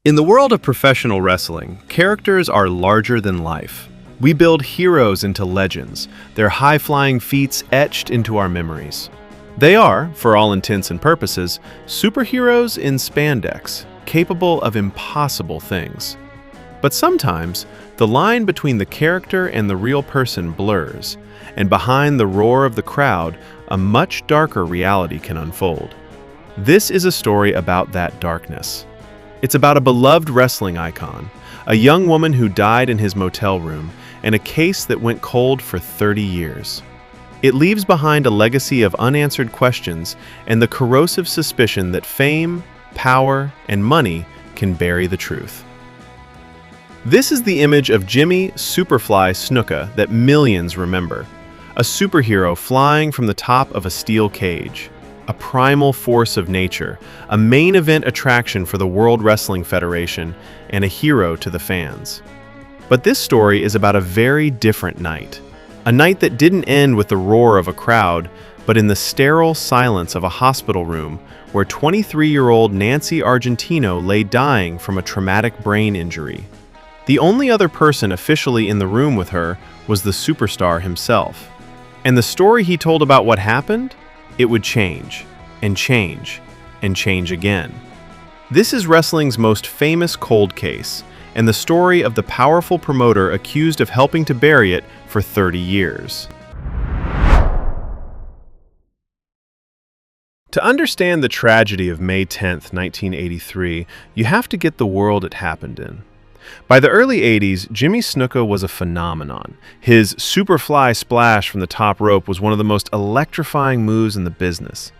In the world of professional wrestling, characters are larger than life. We build heroes into legends, their high-flying feats etched into our memories. They are, for all intents and purposes, superheroes in spandex, capable of impossible things. But sometimes, the line between the character and the real person blurs, and behind the roar of the crowd, a much darker reality can unfold. This is a story about that darkness. It's about a beloved wrestling icon, a young woman who died in his motel room, and a case that went cold for 30 years. It leaves behind a legacy of unanswered questions and the corrosive suspicion that fame, power, and money can bury the truth. This is the image of Jimmy Superfly Snuka that millions remember. A superhero flying from the top of a steel cage. A primal force of nature, a main event attraction for the World Wrestling Federation, and a hero to the fans. But this story is about a very different night. A night that didn't end with the roar of a crowd, but in the sterile silence of a hospital room where 23-year-old Nancy Argentino lay dying from a traumatic brain injury. The only other person officially in the room with her was the superstar himself. And the story he told about what happened? It would change, and change, and change again. This is wrestling's most famous cold case, and the story of the powerful promoter accused of helping to bury it for 30 years. To understand the tragedy of May 10th, 1983, you have to get the world it happened in. By the early 80s, Jimmy Snuka was a phenomenon. His Superfly splash from the top rope was one of the most electrifying moves in the business.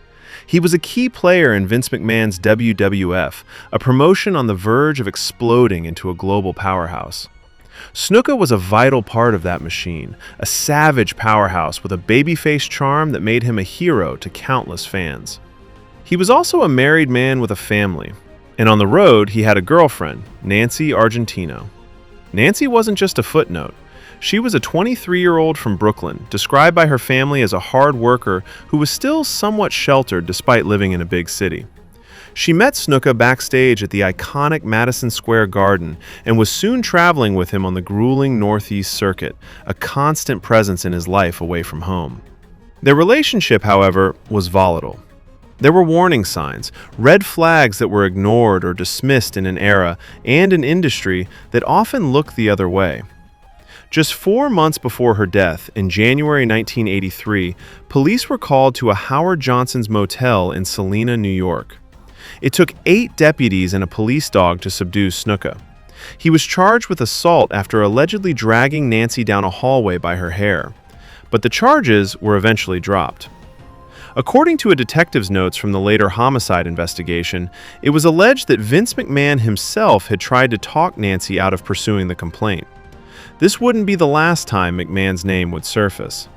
He was a key player in Vince McMahon's WWF, a promotion on the verge of exploding into a global powerhouse. Snuka was a vital part of that machine, a savage powerhouse with a babyface charm that made him a hero to countless fans. He was also a married man with a family. And on the road, he had a girlfriend, Nancy Argentino. Nancy wasn't just a footnote. She was a 23-year-old from Brooklyn, described by her family as a hard worker who was still somewhat sheltered despite living in a big city. She met Snuka backstage at the iconic Madison Square Garden and was soon traveling with him on the grueling Northeast Circuit, a constant presence in his life away from home. Their relationship, however, was volatile. There were warning signs, red flags that were ignored or dismissed in an era and an industry that often looked the other way. Just 4 months before her death, in January 1983, police were called to a Howard Johnson's motel in Salina, New York. It took 8 deputies and a police dog to subdue Snuka. He was charged with assault after allegedly dragging Nancy down a hallway by her hair, but the charges were eventually dropped. According to a detective's notes from the later homicide investigation, it was alleged that Vince McMahon himself had tried to talk Nancy out of pursuing the complaint. This wouldn't be the last time McMahon's name would surface.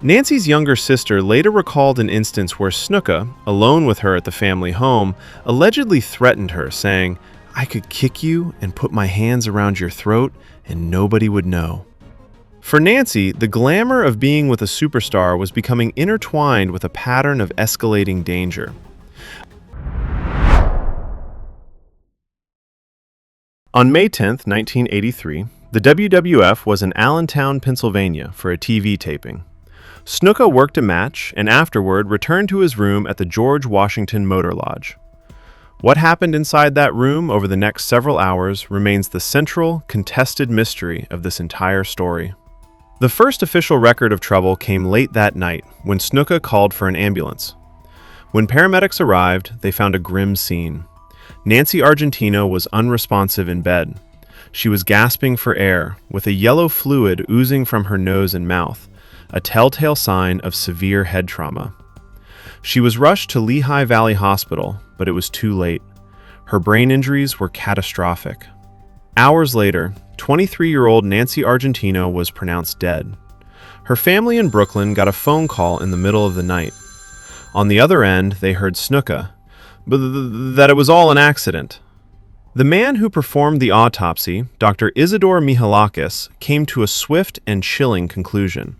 Nancy's younger sister later recalled an instance where Snuka, alone with her at the family home, allegedly threatened her, saying, "I could kick you and put my hands around your throat and nobody would know." For Nancy, the glamour of being with a superstar was becoming intertwined with a pattern of escalating danger. On May 10, 1983, the WWF was in Allentown, Pennsylvania for a TV taping. Snuka worked a match and afterward returned to his room at the George Washington Motor Lodge. What happened inside that room over the next several hours remains the central, contested mystery of this entire story. The first official record of trouble came late that night when Snuka called for an ambulance. When paramedics arrived, they found a grim scene. Nancy Argentino was unresponsive in bed. She was gasping for air, with a yellow fluid oozing from her nose and mouth, a telltale sign of severe head trauma. She was rushed to Lehigh Valley Hospital, but it was too late. Her brain injuries were catastrophic. Hours later, 23-year-old Nancy Argentino was pronounced dead. Her family in Brooklyn got a phone call in the middle of the night. On the other end, they heard Snuka, but that it was all an accident. The man who performed the autopsy, Dr. Isidore Mihalakis, came to a swift and chilling conclusion.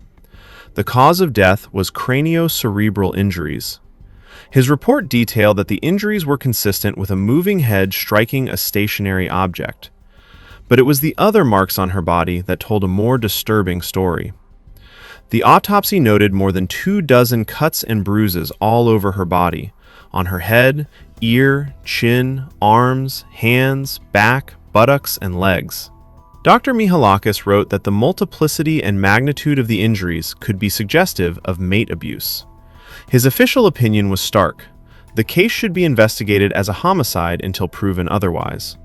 The cause of death was craniocerebral injuries. His report detailed that the injuries were consistent with a moving head striking a stationary object. But it was the other marks on her body that told a more disturbing story. The autopsy noted more than 24 cuts and bruises all over her body, on her head, ear, chin, arms, hands, back, buttocks, and legs. Dr. Mihalakis wrote that the multiplicity and magnitude of the injuries could be suggestive of mate abuse. His official opinion was stark. The case should be investigated as a homicide until proven otherwise.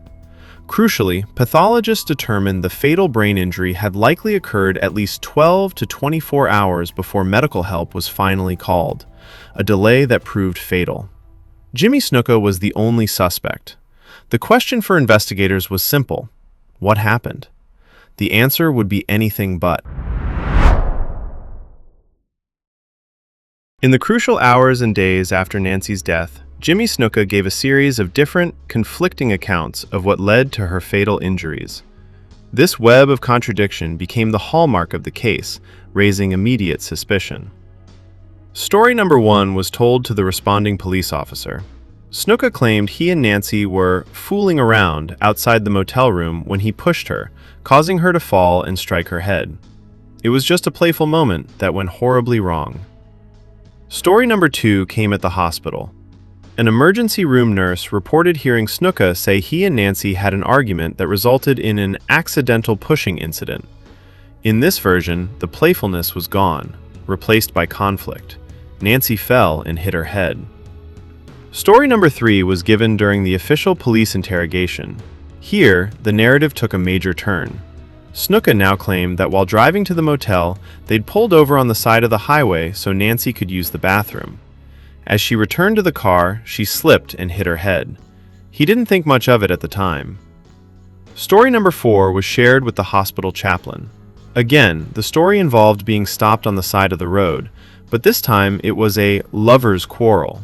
Crucially, pathologists determined the fatal brain injury had likely occurred at least 12 to 24 hours before medical help was finally called, a delay that proved fatal. Jimmy Snuka was the only suspect. The question for investigators was simple: what happened? The answer would be anything but. In the crucial hours and days after Nancy's death, Jimmy Snuka gave a series of different, conflicting accounts of what led to her fatal injuries. This web of contradiction became the hallmark of the case, raising immediate suspicion. Story number 1 was told to the responding police officer. Snuka claimed he and Nancy were fooling around outside the motel room when he pushed her, causing her to fall and strike her head. It was just a playful moment that went horribly wrong. Story number 2 came at the hospital. An emergency room nurse reported hearing Snuka say he and Nancy had an argument that resulted in an accidental pushing incident. In this version, the playfulness was gone, replaced by conflict. Nancy fell and hit her head. Story number 3 was given during the official police interrogation. Here, the narrative took a major turn. Snuka now claimed that while driving to the motel, they'd pulled over on the side of the highway so Nancy could use the bathroom. As she returned to the car, she slipped and hit her head. He didn't think much of it at the time. Story number 4 was shared with the hospital chaplain. Again, the story involved being stopped on the side of the road, but this time it was a lover's quarrel.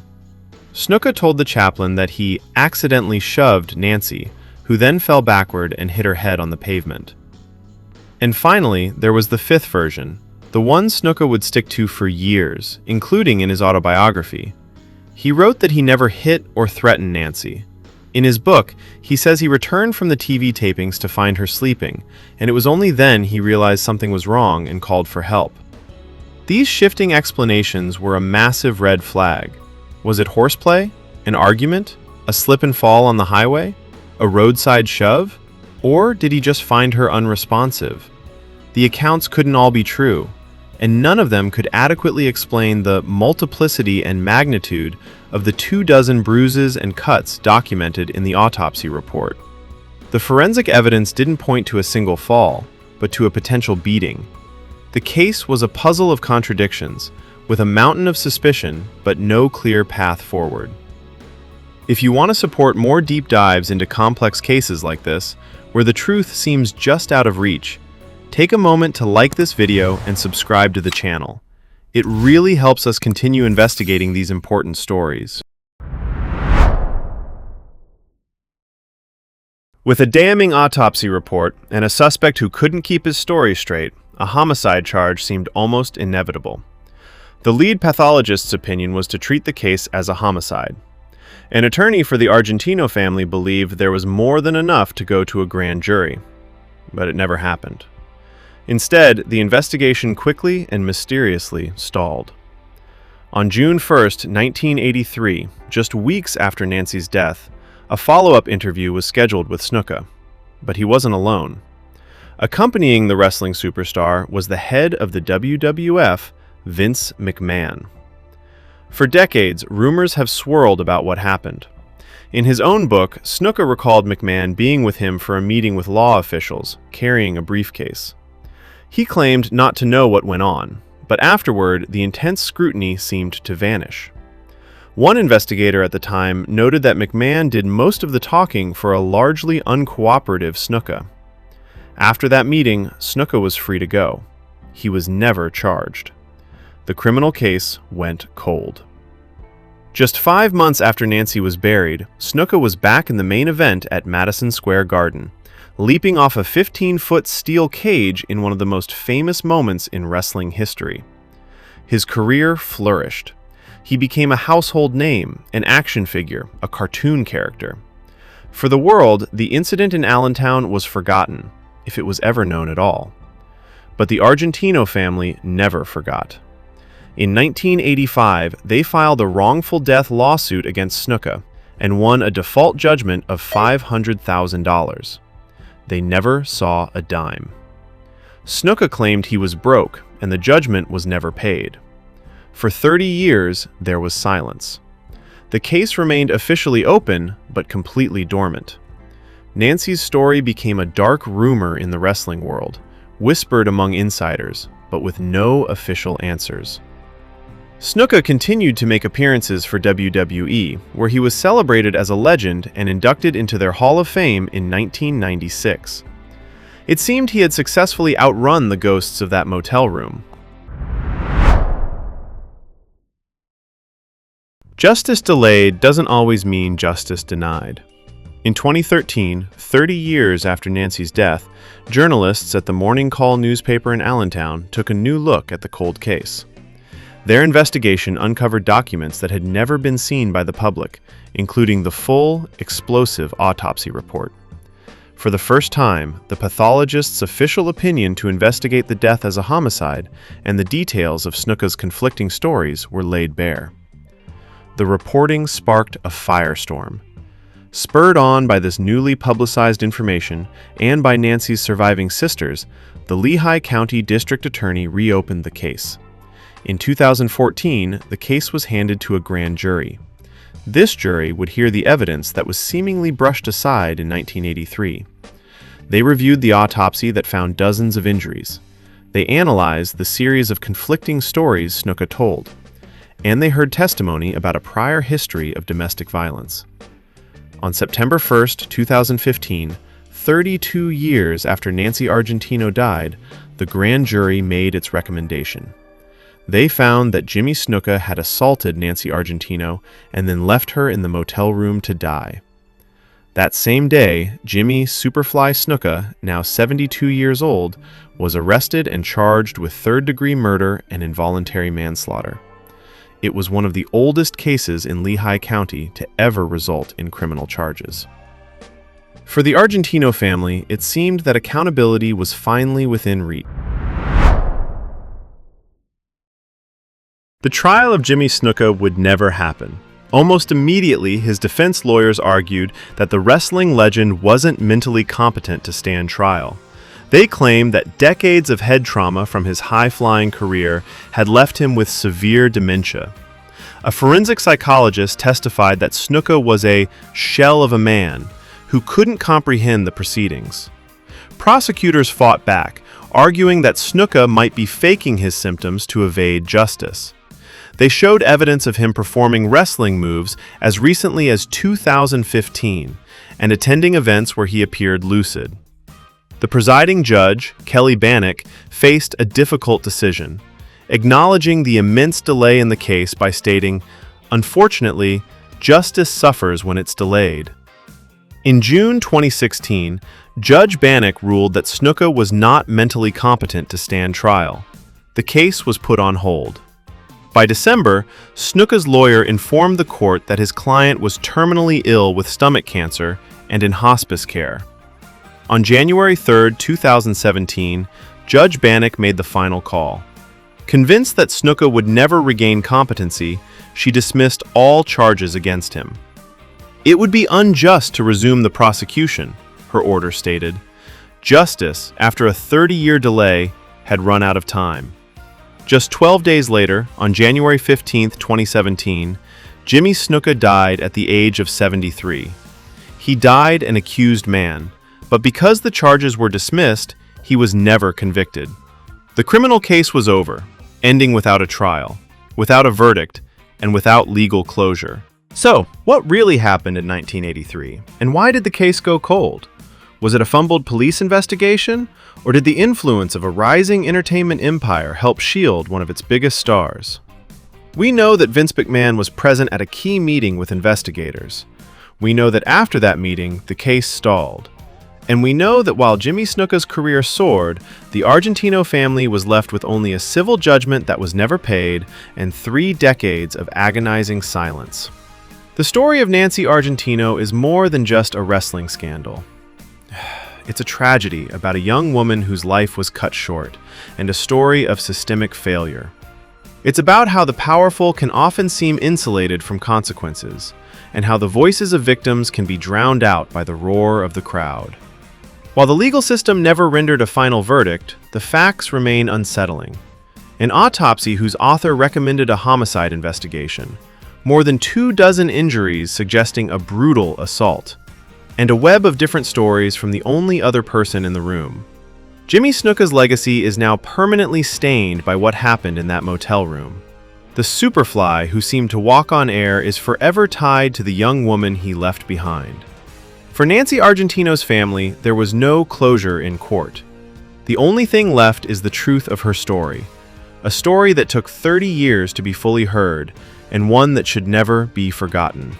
Snuka told the chaplain that he accidentally shoved Nancy, who then fell backward and hit her head on the pavement. And finally, there was the 5th version, the one Snuka would stick to for years, including in his autobiography. He wrote that he never hit or threatened Nancy. In his book, he says he returned from the TV tapings to find her sleeping, and it was only then he realized something was wrong and called for help. These shifting explanations were a massive red flag. Was it horseplay? An argument? A slip and fall on the highway? A roadside shove? Or did he just find her unresponsive? The accounts couldn't all be true, and none of them could adequately explain the multiplicity and magnitude of the 24 bruises and cuts documented in the autopsy report. The forensic evidence didn't point to a single fall, but to a potential beating. The case was a puzzle of contradictions, with a mountain of suspicion, but no clear path forward. If you want to support more deep dives into complex cases like this, where the truth seems just out of reach, take a moment to like this video and subscribe to the channel. It really helps us continue investigating these important stories. With a damning autopsy report and a suspect who couldn't keep his story straight, a homicide charge seemed almost inevitable. The lead pathologist's opinion was to treat the case as a homicide. An attorney for the Argentino family believed there was more than enough to go to a grand jury, but it never happened. Instead, the investigation quickly and mysteriously stalled. On June 1st, 1983, just weeks after Nancy's death, a follow-up interview was scheduled with Snuka, but he wasn't alone. Accompanying the wrestling superstar was the head of the WWF, Vince McMahon. For decades, rumors have swirled about what happened. In his own book, Snuka recalled McMahon being with him for a meeting with law officials, carrying a briefcase. He claimed not to know what went on, but afterward, the intense scrutiny seemed to vanish. One investigator at the time noted that McMahon did most of the talking for a largely uncooperative Snuka. After that meeting, Snuka was free to go. He was never charged. The criminal case went cold. Just 5 months after Nancy was buried, Snuka was back in the main event at Madison Square Garden, leaping off a 15-foot steel cage in one of the most famous moments in wrestling history. His career flourished. He became a household name, an action figure, a cartoon character. For the world, the incident in Allentown was forgotten, if it was ever known at all. But the Argentino family never forgot. In 1985, they filed a wrongful death lawsuit against Snuka and won a default judgment of $500,000. They never saw a dime. Snuka claimed he was broke and the judgment was never paid. For 30 years, there was silence. The case remained officially open, but completely dormant. Nancy's story became a dark rumor in the wrestling world, whispered among insiders, but with no official answers. Snuka continued to make appearances for WWE, where he was celebrated as a legend and inducted into their Hall of Fame in 1996. It seemed he had successfully outrun the ghosts of that motel room. Justice delayed doesn't always mean justice denied. In 2013, 30 years after Nancy's death, journalists at the Morning Call newspaper in Allentown took a new look at the cold case. Their investigation uncovered documents that had never been seen by the public, including the full, explosive autopsy report. For the first time, the pathologist's official opinion to investigate the death as a homicide and the details of Snuka's conflicting stories were laid bare. The reporting sparked a firestorm. Spurred on by this newly publicized information and by Nancy's surviving sisters, the Lehigh County District Attorney reopened the case. In 2014, the case was handed to a grand jury. This jury would hear the evidence that was seemingly brushed aside in 1983. They reviewed the autopsy that found dozens of injuries. They analyzed the series of conflicting stories Snuka told. And they heard testimony about a prior history of domestic violence. On September 1, 2015, 32 years after Nancy Argentino died, the grand jury made its recommendation. They found that Jimmy Snuka had assaulted Nancy Argentino and then left her in the motel room to die. That same day, Jimmy Superfly Snuka, now 72 years old, was arrested and charged with third-degree murder and involuntary manslaughter. It was one of the oldest cases in Lehigh County to ever result in criminal charges. For the Argentino family, it seemed that accountability was finally within reach. The trial of Jimmy Snuka would never happen. Almost immediately, his defense lawyers argued that the wrestling legend wasn't mentally competent to stand trial. They claimed that decades of head trauma from his high-flying career had left him with severe dementia. A forensic psychologist testified that Snuka was a shell of a man who couldn't comprehend the proceedings. Prosecutors fought back, arguing that Snuka might be faking his symptoms to evade justice. They showed evidence of him performing wrestling moves as recently as 2015 and attending events where he appeared lucid. The presiding judge, Kelly Bannock, faced a difficult decision, acknowledging the immense delay in the case by stating, "Unfortunately, justice suffers when it's delayed." In June 2016, Judge Bannock ruled that Snuka was not mentally competent to stand trial. The case was put on hold. By December, Snuka's lawyer informed the court that his client was terminally ill with stomach cancer and in hospice care. On January 3, 2017, Judge Bannock made the final call. Convinced that Snuka would never regain competency, she dismissed all charges against him. It would be unjust to resume the prosecution, her order stated. Justice, after a 30-year delay, had run out of time. Just 12 days later, on January 15, 2017, Jimmy Snuka died at the age of 73. He died an accused man, but because the charges were dismissed, he was never convicted. The criminal case was over, ending without a trial, without a verdict, and without legal closure. So, what really happened in 1983, and why did the case go cold? Was it a fumbled police investigation, or did the influence of a rising entertainment empire help shield one of its biggest stars? We know that Vince McMahon was present at a key meeting with investigators. We know that after that meeting, the case stalled. And we know that while Jimmy Snuka's career soared, the Argentino family was left with only a civil judgment that was never paid and 3 decades of agonizing silence. The story of Nancy Argentino is more than just a wrestling scandal. It's a tragedy about a young woman whose life was cut short, and a story of systemic failure. It's about how the powerful can often seem insulated from consequences, and how the voices of victims can be drowned out by the roar of the crowd. While the legal system never rendered a final verdict, the facts remain unsettling. An autopsy whose author recommended a homicide investigation, more than 24 injuries suggesting a brutal assault, and a web of different stories from the only other person in the room. Jimmy Snuka's legacy is now permanently stained by what happened in that motel room. The Superfly who seemed to walk on air is forever tied to the young woman he left behind. For Nancy Argentino's family, there was no closure in court. The only thing left is the truth of her story, a story that took 30 years to be fully heard, and one that should never be forgotten.